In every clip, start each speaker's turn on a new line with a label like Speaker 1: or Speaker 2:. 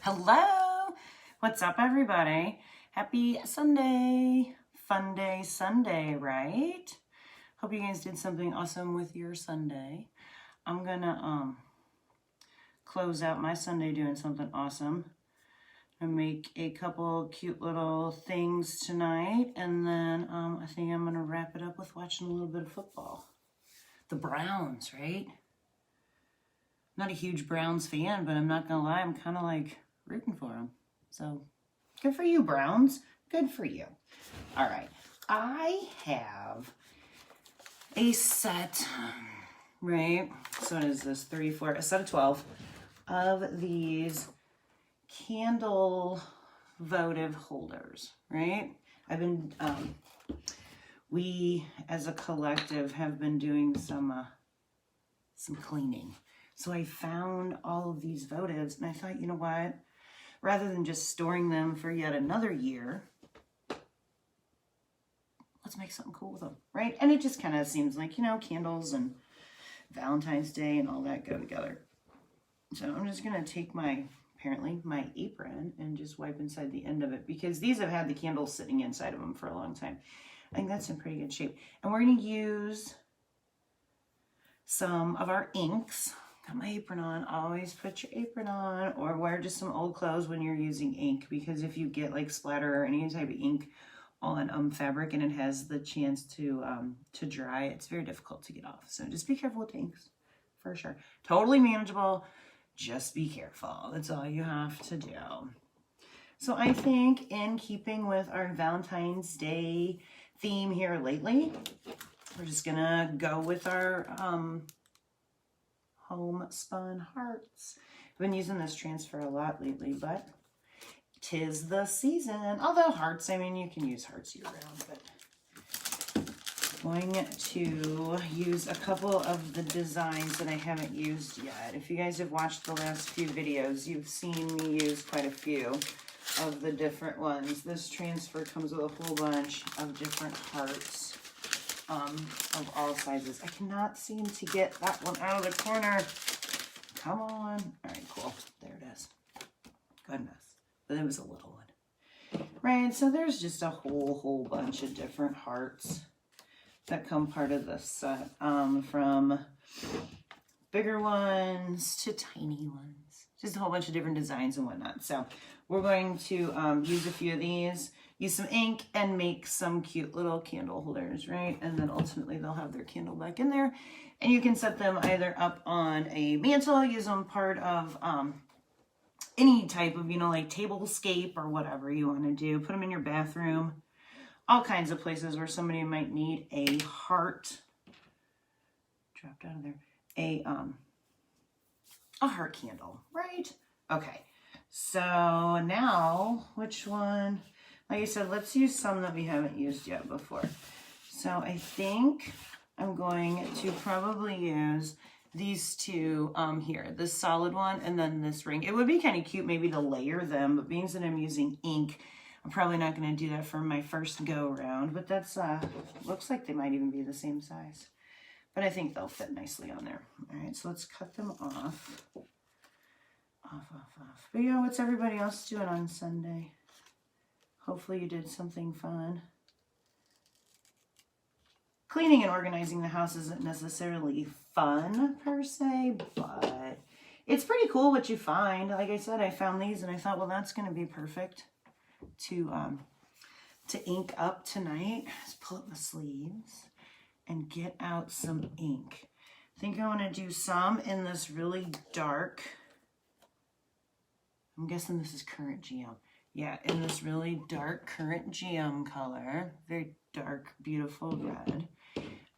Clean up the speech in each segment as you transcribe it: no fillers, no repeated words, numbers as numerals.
Speaker 1: Hello, what's up everybody? Happy Sunday, fun day Sunday, right? Hope you guys did something awesome with your Sunday. I'm gonna close out my Sunday doing something awesome. I make a couple cute little things tonight, and then I think I'm gonna wrap it up with watching a little bit of football. The Browns, right? Not a huge Browns fan, but I'm not gonna lie, I'm kind of like rooting for them. So good for you, Browns. Good for you. All right, I have a set, right? So what is this? 34, a set of 12 of these candle votive holders, right? I've been, we as a collective have been doing some cleaning. So I found all of these votives and I thought, you know what? Rather than just storing them for yet another year, let's make something cool with them, right? And it just kind of seems like, you know, candles and Valentine's Day and all that go together. So I'm just going to take apparently my apron and just wipe inside the end of it because these have had the candles sitting inside of them for a long time. I think that's in pretty good shape. And we're going to use some of our inks. Got my apron on. Always put your apron on, or wear just some old clothes when you're using ink, because if you get like splatter or any type of ink on fabric and it has the chance to dry, it's very difficult to get off. So just be careful with inks, for sure. Totally manageable. Just be careful. That's all you have to do. So I think in keeping with our Valentine's Day theme here lately, we're just gonna go with our homespun hearts. I've been using this transfer a lot lately, but 'tis the season. Although hearts, I mean, you can use hearts year round, but I'm going to use a couple of the designs that I haven't used yet. If you guys have watched the last few videos, you've seen me use quite a few of the different ones. This transfer comes with a whole bunch of different hearts. Of all sizes. I cannot seem to get that one out of the corner. Come on. All right, cool. There it is. Goodness. But it was a little one. Right, so there's just a whole bunch of different hearts that come part of this set. From bigger ones to tiny ones. Just a whole bunch of different designs and whatnot. So we're going to use a few of these, use some ink, and make some cute little candle holders, right? And then ultimately they'll have their candle back in there. And you can set them either up on a mantle, use them part of any type of, you know, like tablescape or whatever you want to do. Put them in your bathroom. All kinds of places where somebody might need a heart. Dropped out of there. A heart candle, right? Okay. So now, which one? Like I said, let's use some that we haven't used yet before. So I think I'm going to probably use these two here, this solid one and then this ring. It would be kind of cute maybe to layer them, but being that I'm using ink, I'm probably not going to do that for my first go round, but that's, looks like they might even be the same size. But I think they'll fit nicely on there. All right, so let's cut them off. Off. But yeah, what's everybody else doing on Sunday? Hopefully you did something fun. Cleaning and organizing the house isn't necessarily fun per se, but it's pretty cool what you find. Like I said, I found these and I thought, well, that's going to be perfect to ink up tonight. Just pull up my sleeves and get out some ink. I think I want to do some in this really dark, I'm guessing this is current GM. Yeah, in this really dark current GM color. Very dark, beautiful red.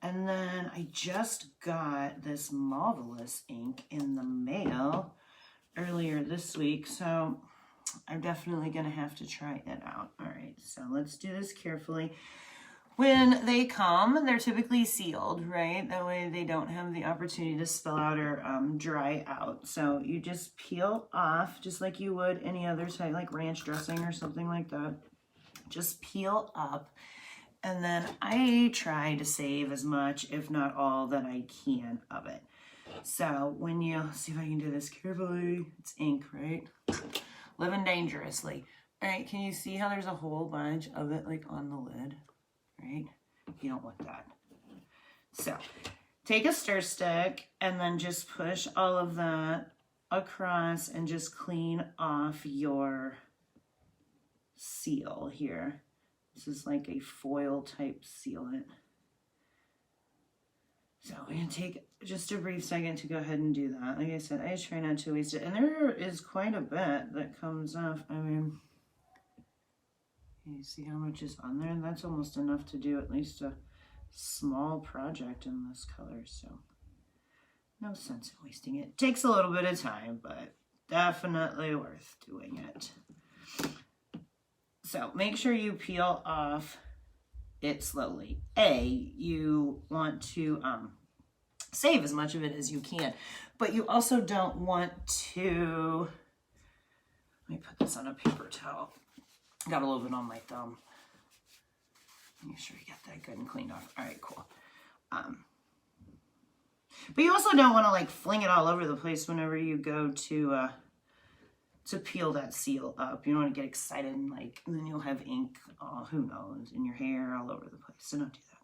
Speaker 1: And then I just got this Marvelous ink in the mail earlier this week. So I'm definitely going to have to try it out. All right, so let's do this carefully. When they come, they're typically sealed, right? That way they don't have the opportunity to spill out or dry out. So you just peel off just like you would any other type, like ranch dressing or something like that. Just peel up. And then I try to save as much, if not all, that I can of it. So when you, see if I can do this carefully, it's ink, right? living dangerously. All right, can you see how there's a whole bunch of it like on the lid, right? You don't want that. So take a stir stick and then just push all of that across and just clean off your seal here. This is like a foil type sealant. So we're going to take just a brief second to go ahead and do that. Like I said, I just try not to waste it. And there is quite a bit that comes off. I mean, you see how much is on there? That's almost enough to do at least a small project in this color. So no sense in wasting it. Takes a little bit of time, but definitely worth doing it. So make sure you peel off it slowly. You want to save as much of it as you can, but you also don't want to, let me put this on a paper towel. Got a little bit on my thumb. Make sure you get that good and cleaned off. All right, cool. But you also don't want to like fling it all over the place whenever you go to peel that seal up. You don't want to get excited and like, and then you'll have ink, who knows, in your hair all over the place. So don't do that.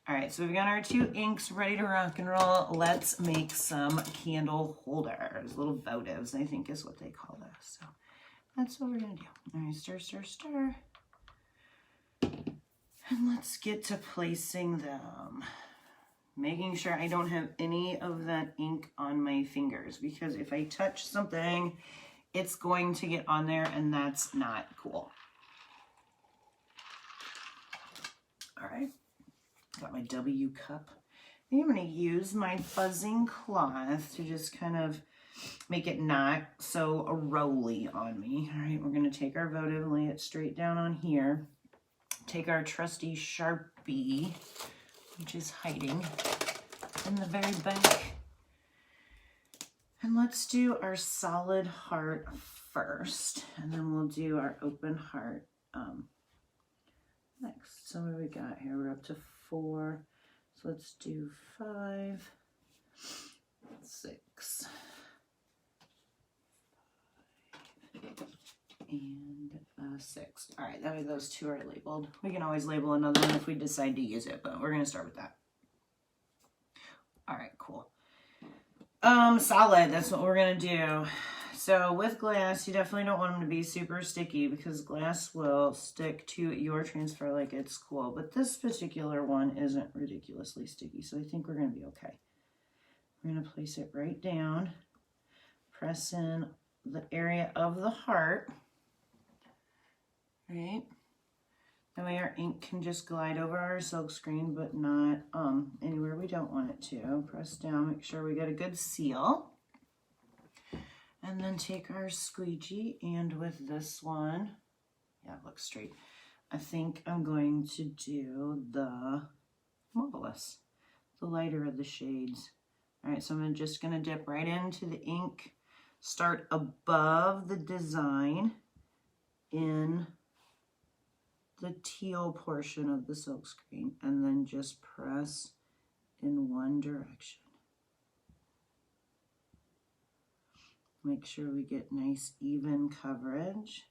Speaker 1: All right, so we've got our 2 inks ready to rock and roll. Let's make some candle holders, little votives, I think is what they call this. So that's what we're gonna do. All right, stir, stir, stir. And let's get to placing them. Making sure I don't have any of that ink on my fingers, because if I touch something, it's going to get on there and that's not cool. All right, got my W cup. I'm going to use my fuzzing cloth to just kind of make it not so rolly on me. All right, we're going to take our votive and lay it straight down on here. Take our trusty Sharpie, which is hiding in the very back. And let's do our solid heart first, and then we'll do our open heart next. So what do we got here? We're up to 4. So let's do 5, 6, and 6. All right, that way those 2 are labeled. We can always label another one if we decide to use it, but we're going to start with that. All right, cool. Solid, that's what we're gonna do. So with glass, you definitely don't want them to be super sticky because glass will stick to your transfer like it's cool. But this particular one isn't ridiculously sticky, so I think we're gonna be okay. We're gonna place it right down, press in the area of the heart, right? That way our ink can just glide over our silk screen, but not anywhere we don't want it to. Press down, make sure we get a good seal. And then take our squeegee, and with this one, yeah, it looks straight. I think I'm going to do the Marvelous, the lighter of the shades. All right, so I'm just gonna dip right into the ink, start above the design in the teal portion of the silk screen, and then just press in one direction. Make sure we get nice even coverage,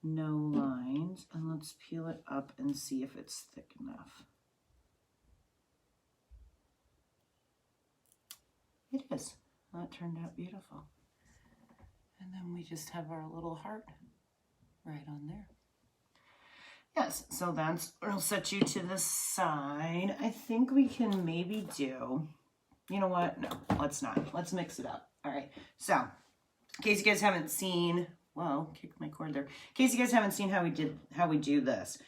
Speaker 1: no lines, and let's peel it up and see if it's thick enough. It is. That turned out beautiful. And then we just have our little heart right on there. Yes, so that's, I'll set you to the side. I think we can maybe do, you know what? No, let's not. Let's mix it up. All right, so in case you guys haven't seen, well, kicked my cord there. In case you guys haven't seen how we do this.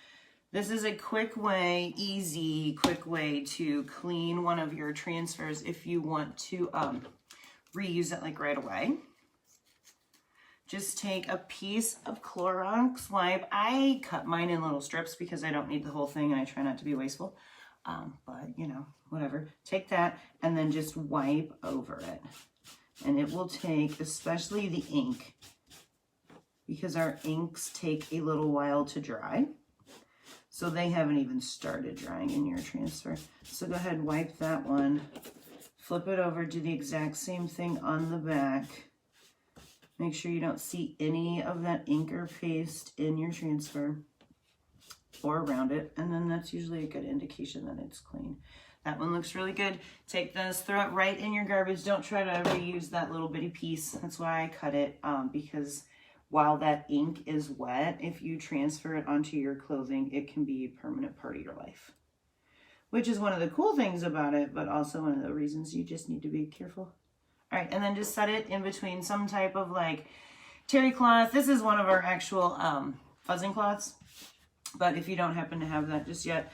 Speaker 1: This is a quick way, easy, quick way to clean one of your transfers if you want to reuse it like right away. Just take a piece of Clorox wipe. I cut mine in little strips because I don't need the whole thing and I try not to be wasteful. But, you know, whatever. Take that and then just wipe over it. And it will take, especially the ink, because our inks take a little while to dry. So they haven't even started drying in your transfer. So go ahead and wipe that one. Flip it over, do the exact same thing on the back. Make sure you don't see any of that ink or paste in your transfer or around it. And then that's usually a good indication that it's clean. That one looks really good. Take this, throw it right in your garbage. Don't try to reuse that little bitty piece. That's why I cut it, because while that ink is wet, if you transfer it onto your clothing, it can be a permanent part of your life. Which is one of the cool things about it, but also one of the reasons you just need to be careful. All right, and then just set it in between some type of like terry cloth. This is one of our actual fuzzing cloths, but if you don't happen to have that just yet,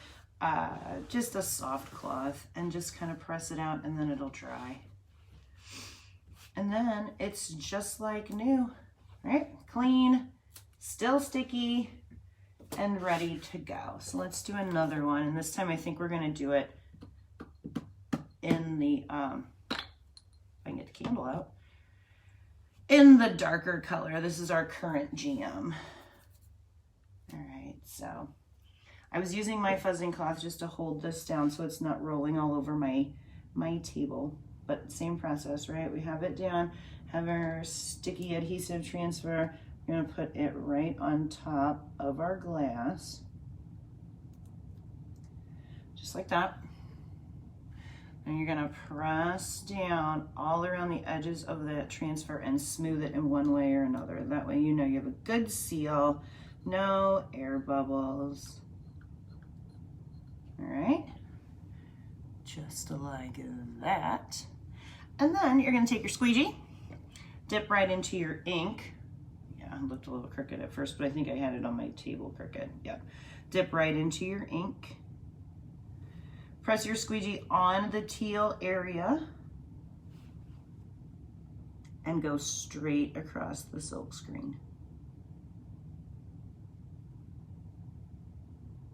Speaker 1: just a soft cloth, and just kind of press it out, and then it'll dry. And then it's just like new, right? Clean, still sticky, and ready to go. So let's do another one, and this time I think we're gonna do it in the, if I can get the candle out, in the darker color. This is our current jam. All right, so I was using my fuzzing cloth just to hold this down so it's not rolling all over my table, but same process, right? We have it down, have our sticky adhesive transfer. We're gonna put it right on top of our glass, just like that. And you're gonna press down all around the edges of that transfer and smooth it in one way or another. That way you know you have a good seal, no air bubbles. All right, just like that. And then you're gonna take your squeegee, dip right into your ink. Yeah, it looked a little crooked at first, but I think I had it on my table crooked. Yeah, dip right into your ink. Press your squeegee on the teal area and go straight across the silk screen.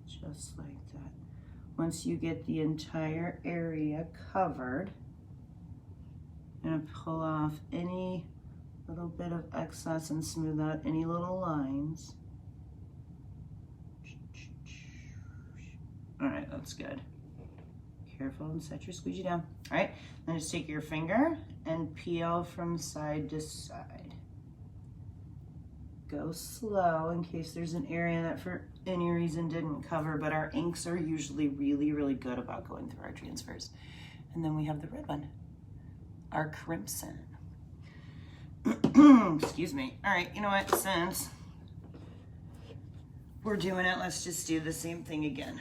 Speaker 1: Just like that. Once you get the entire area covered, I'm gonna pull off any little bit of excess and smooth out any little lines. All right, that's good. Careful and set your squeegee down. All right, then just take your finger and peel from side to side. Go slow in case there's an area that for any reason didn't cover, but our inks are usually really, really good about going through our transfers. And then we have the red one, our crimson. Excuse me. All right, you know what, since we're doing it, let's just do the same thing again.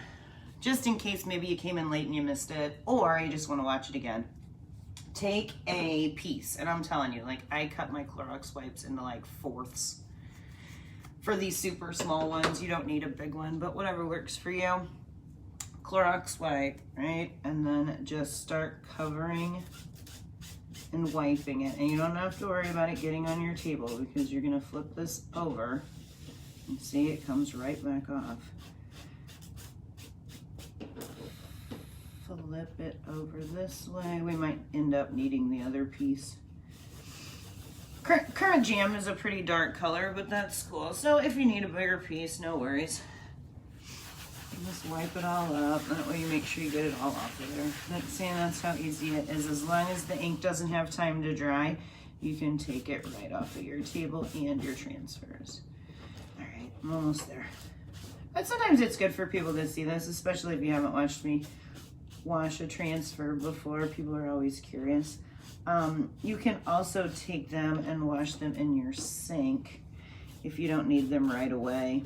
Speaker 1: Just in case maybe you came in late and you missed it, or you just want to watch it again. Take a piece, and I'm telling you, like, I cut my Clorox wipes into like fourths. For these super small ones, you don't need a big one, but whatever works for you. Clorox wipe, right? And then just start covering and wiping it. And you don't have to worry about it getting on your table because you're gonna flip this over and see it comes right back off. Flip it over this way. We might end up needing the other piece. Current jam is a pretty dark color, but that's cool. So if you need a bigger piece, no worries. Just wipe it all up. That way you make sure you get it all off of there. That's how easy it is. As long as the ink doesn't have time to dry, you can take it right off of your table and your transfers. All right, I'm almost there. But sometimes it's good for people to see this, especially if you haven't watched me wash a transfer before. People are always curious. You can also take them and wash them in your sink if you don't need them right away.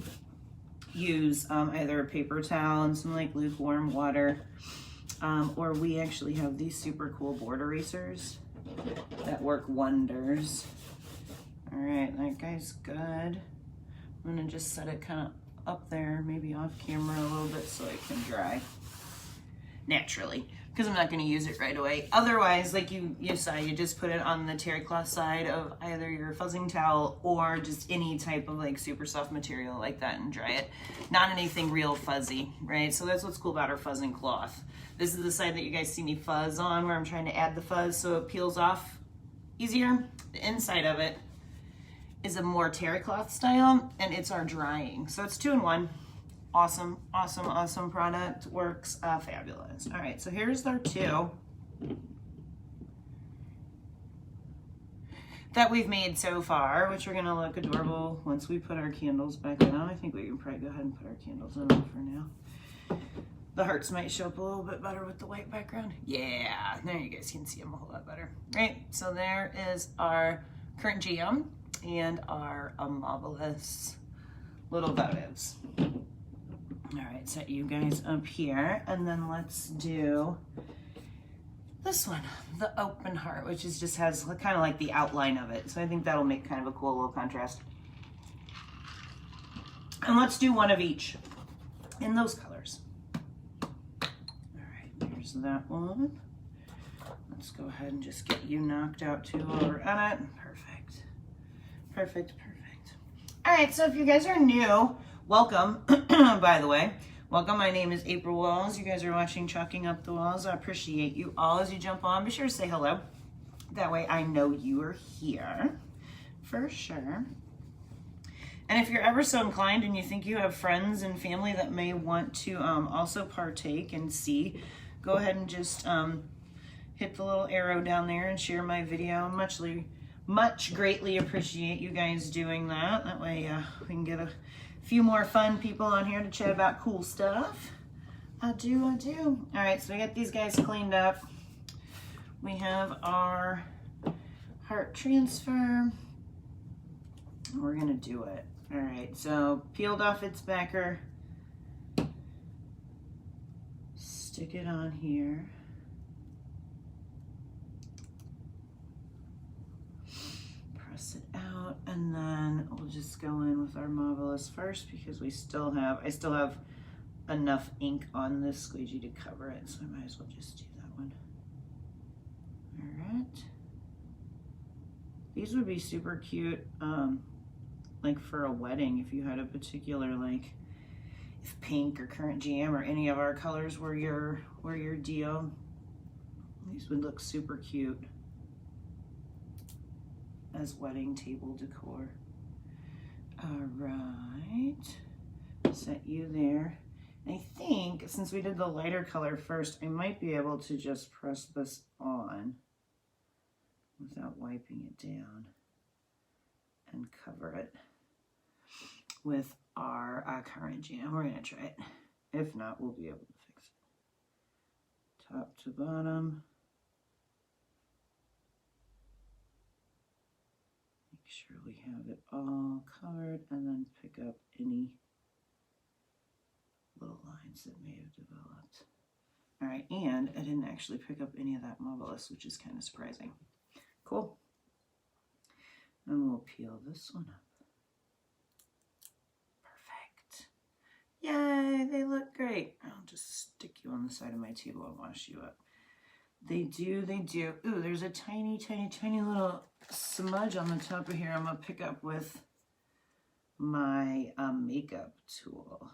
Speaker 1: Use either a paper towel and some like lukewarm water, or we actually have these super cool board erasers that work wonders. All right, that guy's good. I'm gonna just set it kind of up there, maybe off camera a little bit so it can dry naturally, because I'm not going to use it right away. Otherwise, like you saw, you just put it on the terry cloth side of either your fuzzing towel or just any type of like super soft material like that and dry it. Not anything real fuzzy, right? So that's what's cool about our fuzzing cloth. This is the side that you guys see me fuzz on, where I'm trying to add the fuzz so it peels off easier. The inside of it is a more terry cloth style, and it's our drying. So it's 2-in-1. Awesome, awesome, awesome product. Works fabulous. All right, so here's our two. that we've made so far, which are going to look adorable once we put our candles back in them. I think we can probably go ahead and put our candles in them for now. The hearts might show up a little bit better with the white background. Yeah, there you guys can see them a whole lot better. Right, so there is our current GM and our marvelous little votives. All right, set you guys up here, and then let's do this one, the open heart, which is just has kind of like the outline of it. So I think that'll make kind of a cool little contrast. And let's do one of each in those colors. All right, there's that one. Let's go ahead and just get you knocked out too while we're at it. Perfect, perfect, perfect. All right, so if you guys are new, welcome, by the way. Welcome, my name is April Walls. You guys are watching Chalking Up the Walls. I appreciate you all as you jump on. Be sure to say hello. That way I know you are here for sure. And if you're ever so inclined and you think you have friends and family that may want to also partake and see, go ahead and just hit the little arrow down there and share my video. Much greatly appreciate you guys doing that. That way we can get a few more fun people on here to chat about cool stuff. I do. All right, so we got these guys cleaned up. We have our heart transfer. We're gonna do it. All right, so peeled off its backer. Stick it on here. Press it out, and then we'll just go in with our marvelous first because I still have enough ink on this squeegee to cover it, so I might as well just do that one. All right. These would be super cute, like for a wedding, if you had a particular, like, if pink or current GM or any of our colors were your deal. These would look super cute as wedding table decor. All right, set you there. I think since we did the lighter color first, I might be able to just press this on without wiping it down and cover it with our current jam. We're gonna try it. If not, we'll be able to fix it. Top to bottom. Make sure we have it all covered, and then pick up any little lines that may have developed. All right, and I didn't actually pick up any of that marvelous, which is kind of surprising. Cool. And we'll peel this one up. Perfect. Yay, they look great. I'll just stick you on the side of my table and wash you up. They do. Ooh, there's a tiny, tiny, tiny little smudge on the top of here I'm gonna pick up with my makeup tool.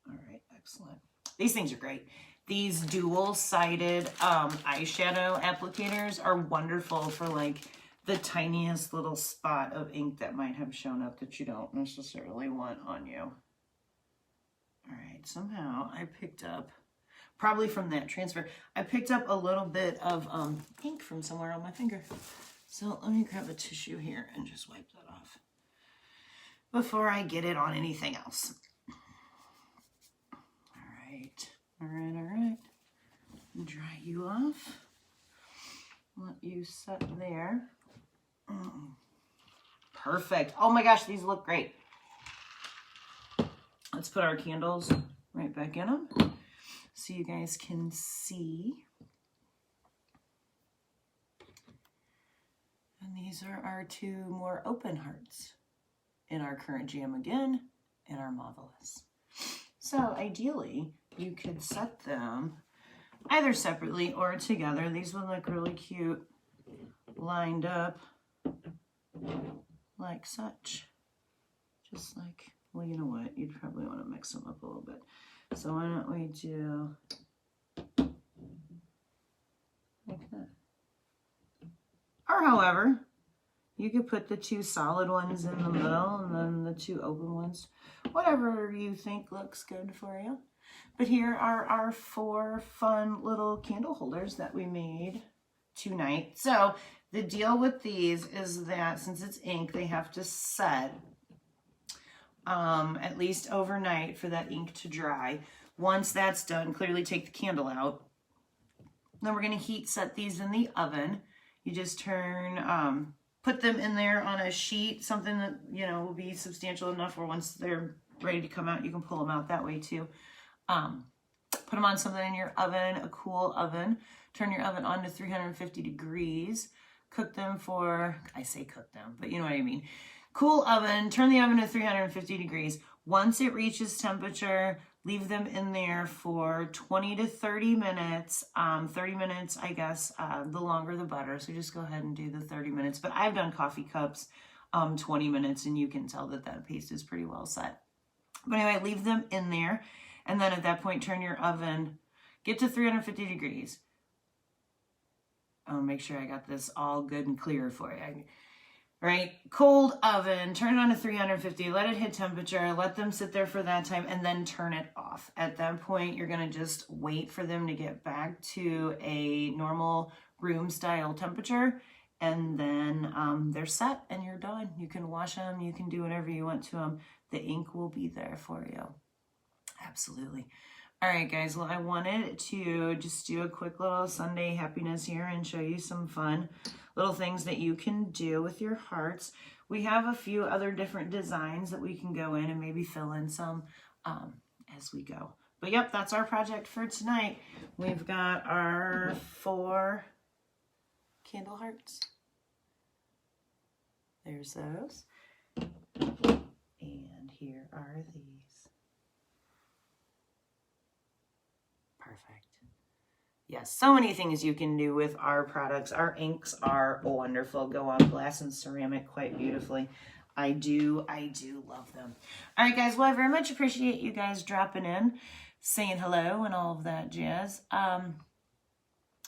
Speaker 1: All right, excellent. These things are great. These dual-sided eyeshadow applicators are wonderful for like the tiniest little spot of ink that might have shown up that you don't necessarily want on you. All right, somehow I picked up, probably from that transfer, I picked up a little bit of ink from somewhere on my finger. So let me grab a tissue here and just wipe that off before I get it on anything else. All right. Dry you off. Let you set there. Perfect. Oh my gosh, these look great. Let's put our candles right back in them so you guys can see. And these are our two more open hearts in our current jam again, and our marvelous. So ideally, you could set them either separately or together. These would look really cute lined up like such. Just like, well, you know what? You'd probably want to mix them up a little bit. So why don't we do like that? Or however, you could put the two solid ones in the middle and then the two open ones. Whatever you think looks good for you. But here are our 4 fun little candle holders that we made tonight. So The deal with these is that since it's ink, they have to set at least overnight for that ink to dry. Once that's done, clearly take the candle out. Then we're going to heat set these in the oven. You just turn, put them in there on a sheet, something that, you know, will be substantial enough where once they're ready to come out, you can pull them out that way too. Put them on something in your oven, a cool oven. Turn your oven on to 350 degrees. Cook them for, I say cook them, but you know what I mean. Cool oven, turn the oven to 350 degrees. Once it reaches temperature, leave them in there for 20 to 30 minutes. 30 minutes, I guess, the longer the better. So just go ahead and do the 30 minutes. But I've done coffee cups 20 minutes, and you can tell that that paste is pretty well set. But anyway, leave them in there. And then at that point, turn your oven, get to 350 degrees. I'll make sure I got this all good and clear for you. Right? Cold oven, turn it on to 350, let it hit temperature, let them sit there for that time, and then turn it off. At that point, you're going to just wait for them to get back to a normal room style temperature, and then they're set and you're done. You can wash them, you can do whatever you want to them. The ink will be there for you. Absolutely. All right, guys, well, I wanted to just do a quick little Sunday happiness here and show you some fun little things that you can do with your hearts. We have a few other different designs that we can go in and maybe fill in some as we go. But yep, that's our project for tonight. We've got our 4 candle hearts. There's those. And here are these. Perfect. Yes, so many things you can do with our products. Our inks are wonderful. Go on glass and ceramic quite beautifully. I do love them. All right, guys. Well, I very much appreciate you guys dropping in, saying hello and all of that jazz.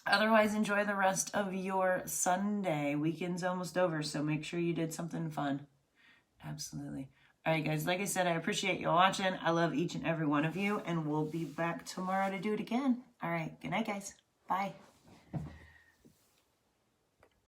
Speaker 1: Otherwise, enjoy the rest of your Sunday. Weekend's almost over, so make sure you did something fun. Absolutely. All right, guys, like I said, I appreciate you watching. I love each and every one of you, and we'll be back tomorrow to do it again. All right, good night, guys. Bye.